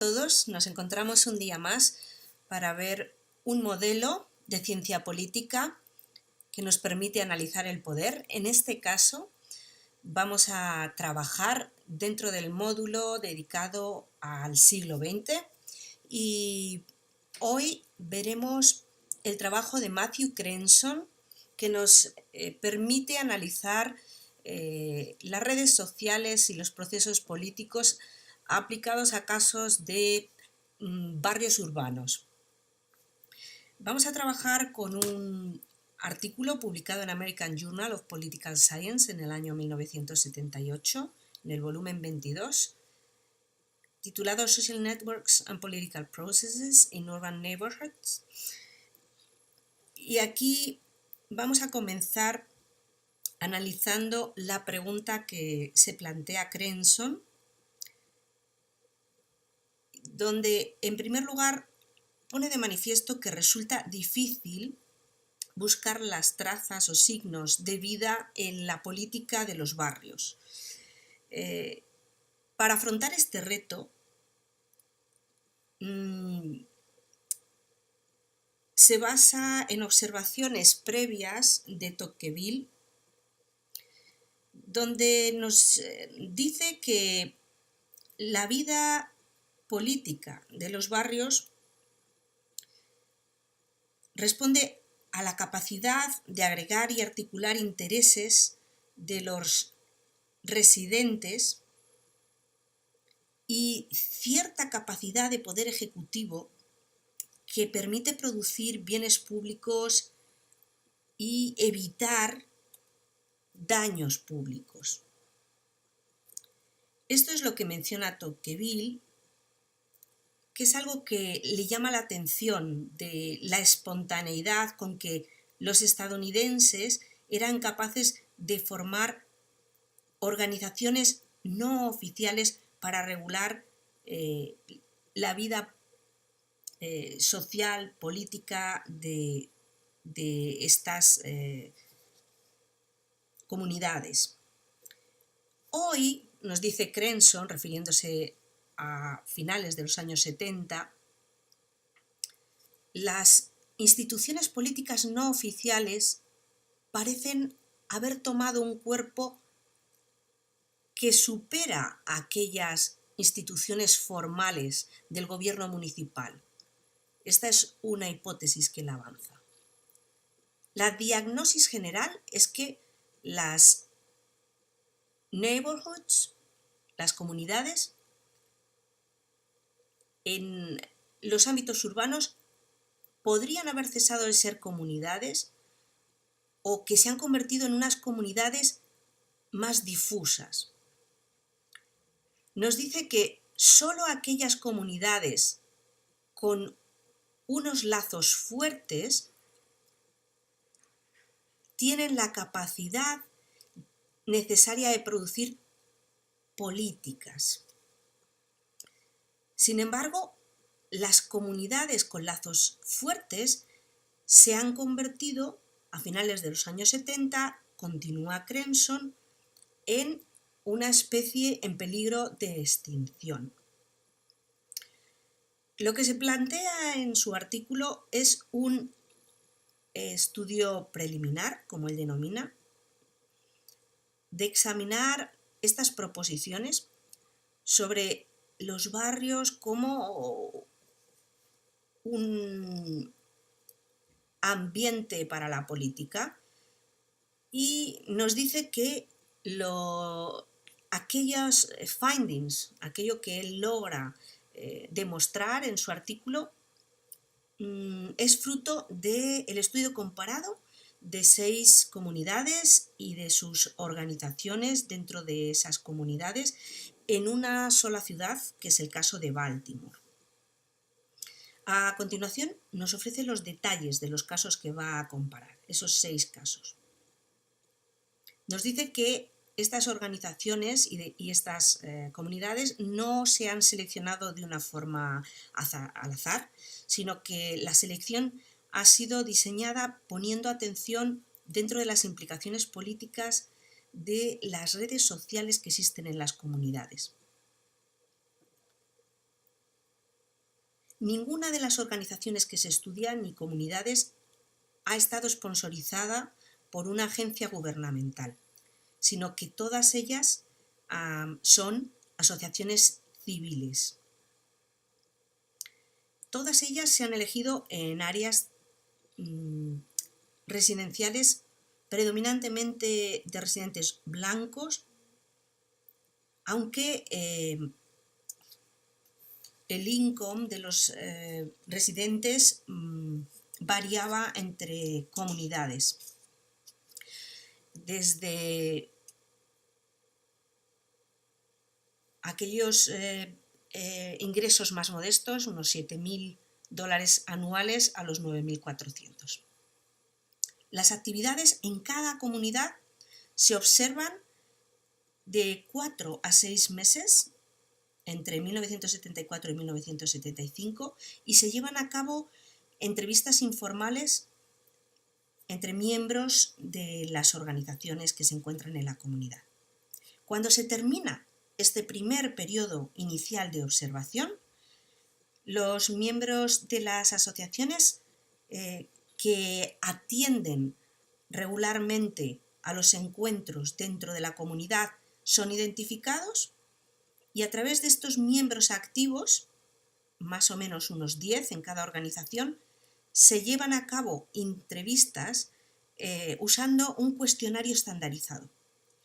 Todos nos encontramos un día más para ver un modelo de ciencia política que nos permite analizar el poder. En este caso, vamos a trabajar dentro del módulo dedicado al siglo XX y hoy veremos el trabajo de Matthew Crenson, que nos permite analizar las redes sociales y los procesos políticos aplicados a casos de barrios urbanos. Vamos a trabajar con un artículo publicado en American Journal of Political Science en el año 1978, en el volumen 22, titulado Social Networks and Political Processes in Urban Neighborhoods. Y aquí vamos a comenzar analizando la pregunta que se plantea Crenson, donde en primer lugar pone de manifiesto que resulta difícil buscar las trazas o signos de vida en la política de los barrios. Para afrontar este reto, se basa en observaciones previas de Tocqueville, donde nos dice que la vida política de los barrios responde a la capacidad de agregar y articular intereses de los residentes y cierta capacidad de poder ejecutivo que permite producir bienes públicos y evitar daños públicos. Esto es lo que menciona Tocqueville, que es algo que le llama la atención de la espontaneidad con que los estadounidenses eran capaces de formar organizaciones no oficiales para regular la vida social, política de estas comunidades. Hoy, nos dice Crenson, refiriéndose a finales de los años 70, las instituciones políticas no oficiales parecen haber tomado un cuerpo que supera a aquellas instituciones formales del gobierno municipal. Esta es una hipótesis que él avanza. La diagnosis general es que las neighborhoods, las comunidades, en los ámbitos urbanos podrían haber cesado de ser comunidades o que se han convertido en unas comunidades más difusas. Nos dice que solo aquellas comunidades con unos lazos fuertes tienen la capacidad necesaria de producir políticas. Sin embargo, las comunidades con lazos fuertes se han convertido, a finales de los años 70, continúa Crenson, en una especie en peligro de extinción. Lo que se plantea en su artículo es un estudio preliminar, como él denomina, de examinar estas proposiciones sobre los barrios como un ambiente para la política, y nos dice que aquellos findings, aquello que él logra demostrar en su artículo, es fruto del estudio comparado de 6 comunidades y de sus organizaciones dentro de esas comunidades en una sola ciudad, que es el caso de Baltimore. A continuación nos ofrece los detalles de los casos que va a comparar, esos 6 casos. Nos dice que estas organizaciones y estas comunidades no se han seleccionado de una forma al azar, sino que la selección ha sido diseñada poniendo atención dentro de las implicaciones políticas de las redes sociales que existen en las comunidades. Ninguna de las organizaciones que se estudian ni comunidades ha estado sponsorizada por una agencia gubernamental, sino que todas ellas son asociaciones civiles. Todas ellas se han elegido en áreas residenciales predominantemente de residentes blancos, aunque el income de los residentes variaba entre comunidades. Desde aquellos ingresos más modestos, unos $7.000 anuales, a los 9.400. Las actividades en cada comunidad se observan de 4 a 6 meses, entre 1974 y 1975, y se llevan a cabo entrevistas informales entre miembros de las organizaciones que se encuentran en la comunidad. Cuando se termina este primer periodo inicial de observación, los miembros de las asociaciones que atienden regularmente a los encuentros dentro de la comunidad son identificados, y a través de estos miembros activos, más o menos unos 10 en cada organización, se llevan a cabo entrevistas usando un cuestionario estandarizado.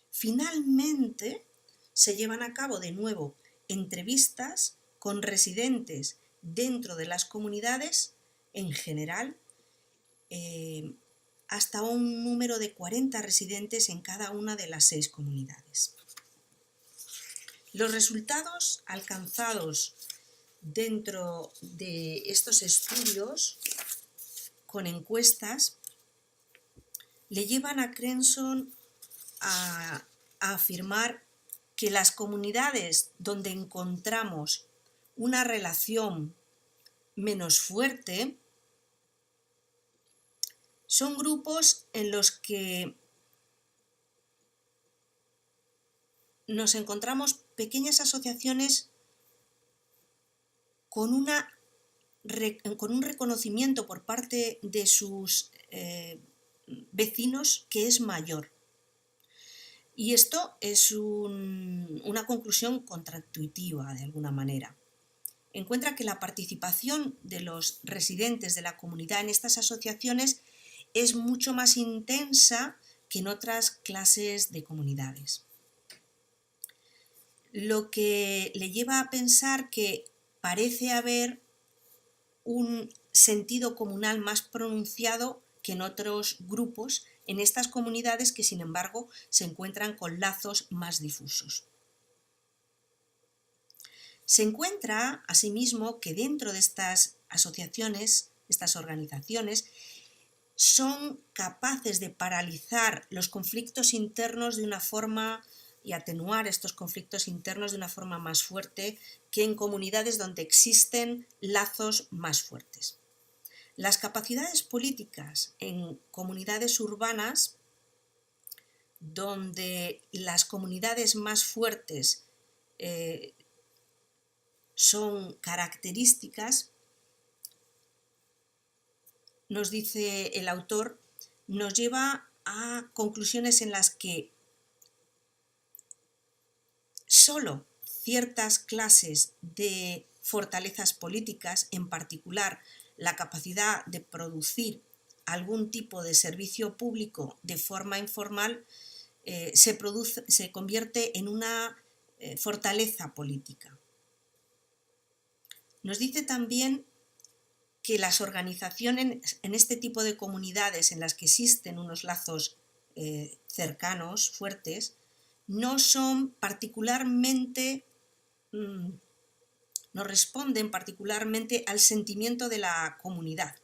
Finalmente, se llevan a cabo de nuevo entrevistas con residentes dentro de las comunidades, en general, hasta un número de 40 residentes en cada una de las 6 comunidades. Los resultados alcanzados dentro de estos estudios con encuestas le llevan a Crenson a afirmar que las comunidades donde encontramos una relación menos fuerte son grupos en los que nos encontramos pequeñas asociaciones con un reconocimiento por parte de sus vecinos que es mayor. Y esto es una conclusión contraintuitiva, de alguna manera. Encuentra que la participación de los residentes de la comunidad en estas asociaciones es mucho más intensa que en otras clases de comunidades. Lo que le lleva a pensar que parece haber un sentido comunal más pronunciado que en otros grupos en estas comunidades que, sin embargo, se encuentran con lazos más difusos. Se encuentra, asimismo, que dentro de estas asociaciones, estas organizaciones, son capaces de paralizar los conflictos internos de una forma y atenuar estos conflictos internos de una forma más fuerte que en comunidades donde existen lazos más fuertes. Las capacidades políticas en comunidades urbanas, donde las comunidades más fuertes son características, nos dice el autor, nos lleva a conclusiones en las que solo ciertas clases de fortalezas políticas, en particular la capacidad de producir algún tipo de servicio público de forma informal, se convierte en una fortaleza política. Nos dice también que las organizaciones en este tipo de comunidades en las que existen unos lazos cercanos, fuertes, no son particularmente, no responden particularmente al sentimiento de la comunidad.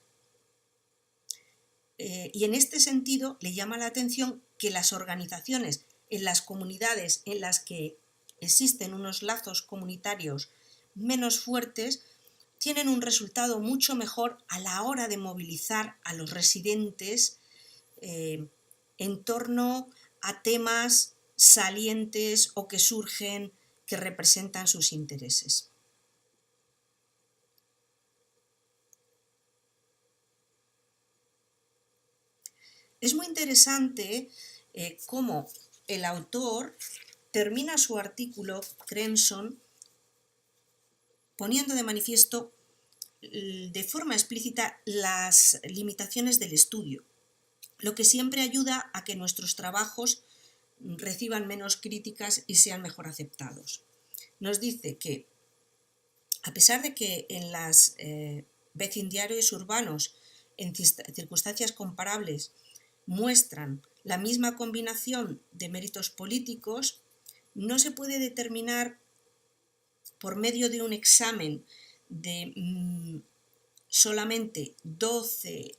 Y en este sentido le llama la atención que las organizaciones en las comunidades en las que existen unos lazos comunitarios menos fuertes tienen un resultado mucho mejor a la hora de movilizar a los residentes en torno a temas salientes o que surgen que representan sus intereses. Es muy interesante cómo el autor termina su artículo, Crenson, poniendo de manifiesto de forma explícita las limitaciones del estudio, lo que siempre ayuda a que nuestros trabajos reciban menos críticas y sean mejor aceptados. Nos dice que, a pesar de que en los vecindarios urbanos, en circunstancias comparables, muestran la misma combinación de méritos políticos, no se puede determinar por medio de un examen de solamente 12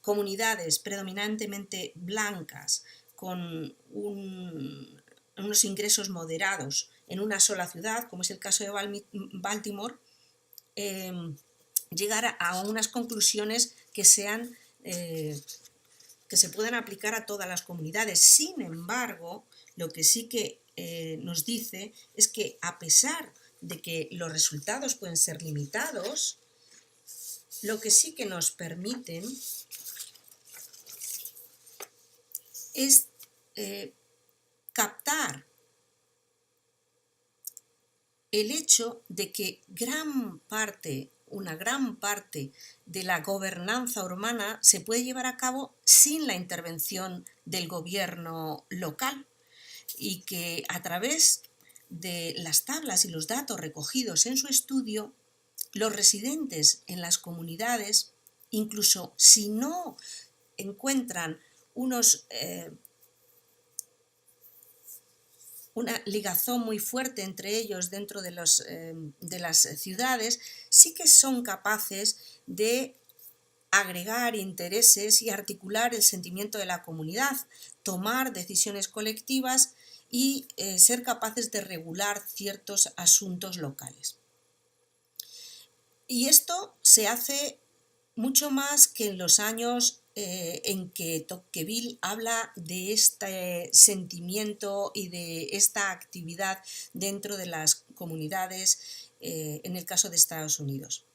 comunidades predominantemente blancas con unos ingresos moderados en una sola ciudad, como es el caso de Baltimore, llegar a unas conclusiones que sean que se puedan aplicar a todas las comunidades. Sin embargo, lo que sí que nos dice es que, a pesar de que los resultados pueden ser limitados, lo que sí que nos permiten es captar el hecho de que una gran parte de la gobernanza urbana se puede llevar a cabo sin la intervención del gobierno local, y que a través de las tablas y los datos recogidos en su estudio, los residentes en las comunidades, incluso si no encuentran una ligazón muy fuerte entre ellos dentro de las ciudades, sí que son capaces de agregar intereses y articular el sentimiento de la comunidad, tomar decisiones colectivas y ser capaces de regular ciertos asuntos locales. Y esto se hace mucho más que en los años en que Tocqueville habla de este sentimiento y de esta actividad dentro de las comunidades en el caso de Estados Unidos.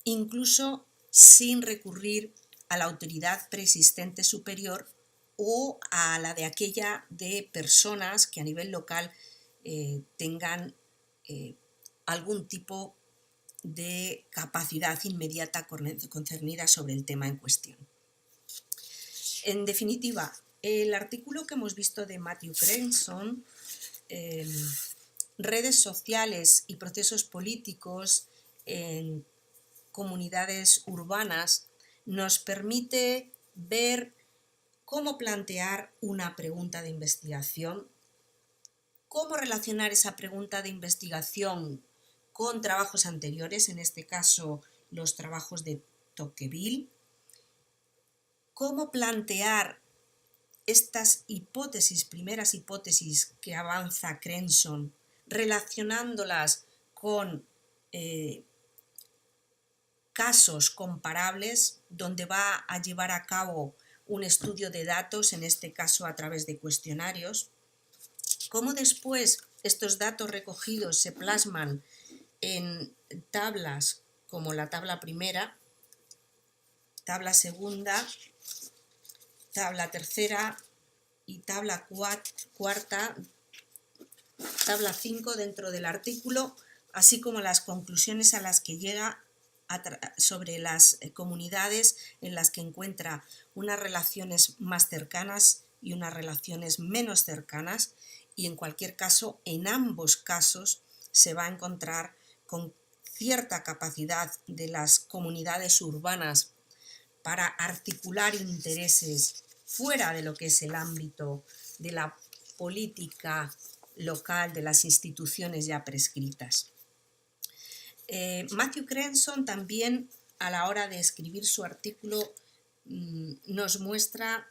Incluso sin recurrir a la autoridad preexistente superior o a la de aquella de personas que a nivel local tengan algún tipo de capacidad inmediata concernida sobre el tema en cuestión. En definitiva, el artículo que hemos visto de Matthew Crenson, redes sociales y procesos políticos en comunidades urbanas, nos permite ver cómo plantear una pregunta de investigación, cómo relacionar esa pregunta de investigación con trabajos anteriores, en este caso los trabajos de Tocqueville, cómo plantear estas primeras hipótesis que avanza Crenson, relacionándolas con casos comparables donde va a llevar a cabo un estudio de datos, en este caso a través de cuestionarios, cómo después estos datos recogidos se plasman en tablas como la tabla primera, tabla segunda, tabla tercera y tabla cuarta, tabla 5 dentro del artículo, así como las conclusiones a las que llega sobre las comunidades en las que encuentra unas relaciones más cercanas y unas relaciones menos cercanas, y en cualquier caso, en ambos casos, se va a encontrar con cierta capacidad de las comunidades urbanas para articular intereses fuera de lo que es el ámbito de la política local, de las instituciones ya prescritas. Matthew Crenson también, a la hora de escribir su artículo, nos muestra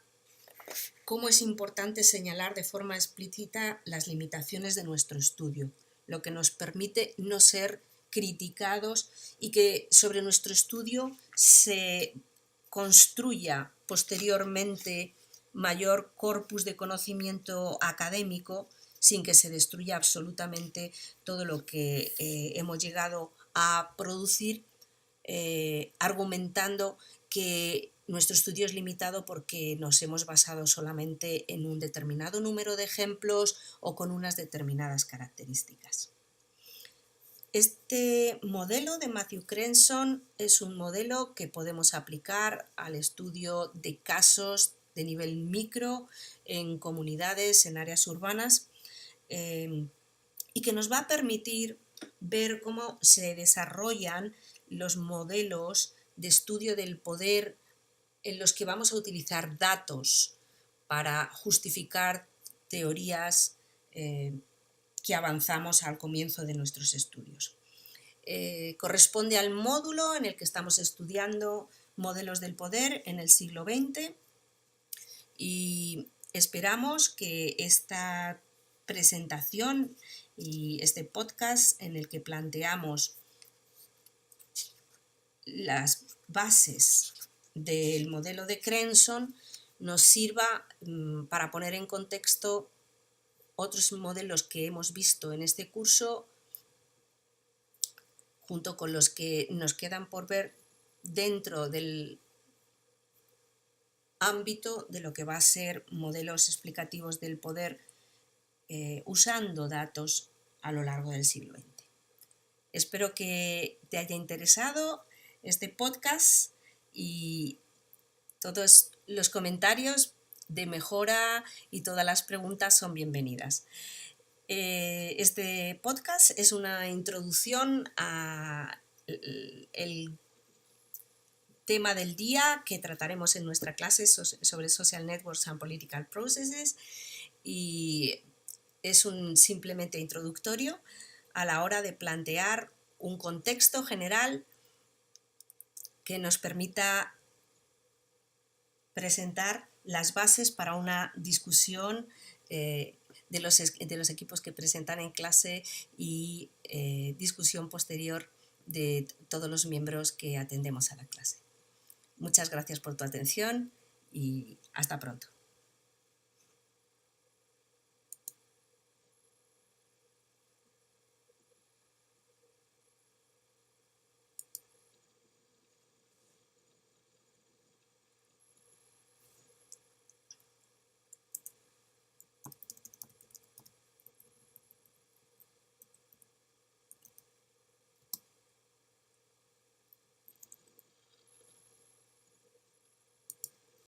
cómo es importante señalar de forma explícita las limitaciones de nuestro estudio, lo que nos permite no ser criticados y que sobre nuestro estudio se construya posteriormente mayor corpus de conocimiento académico sin que se destruya absolutamente todo lo que hemos llegado a producir argumentando que nuestro estudio es limitado porque nos hemos basado solamente en un determinado número de ejemplos o con unas determinadas características. Este modelo de Matthew Crenson es un modelo que podemos aplicar al estudio de casos de nivel micro en comunidades, en áreas urbanas, y que nos va a permitir ver cómo se desarrollan los modelos de estudio del poder en los que vamos a utilizar datos para justificar teorías que avanzamos al comienzo de nuestros estudios. Corresponde al módulo en el que estamos estudiando modelos del poder en el siglo XX y esperamos que esta presentación y este podcast en el que planteamos las bases del modelo de Crenson nos sirva para poner en contexto otros modelos que hemos visto en este curso junto con los que nos quedan por ver dentro del ámbito de lo que va a ser modelos explicativos del poder usando datos a lo largo del siglo XX. Espero que te haya interesado este podcast y todos los comentarios de mejora y todas las preguntas son bienvenidas. Este podcast es una introducción al tema del día que trataremos en nuestra clase sobre Social Networks and Political Processes y es un simplemente introductorio a la hora de plantear un contexto general que nos permita presentar las bases para una discusión de los equipos que presentan en clase y discusión posterior de todos los miembros que atendemos a la clase. Muchas gracias por tu atención y hasta pronto.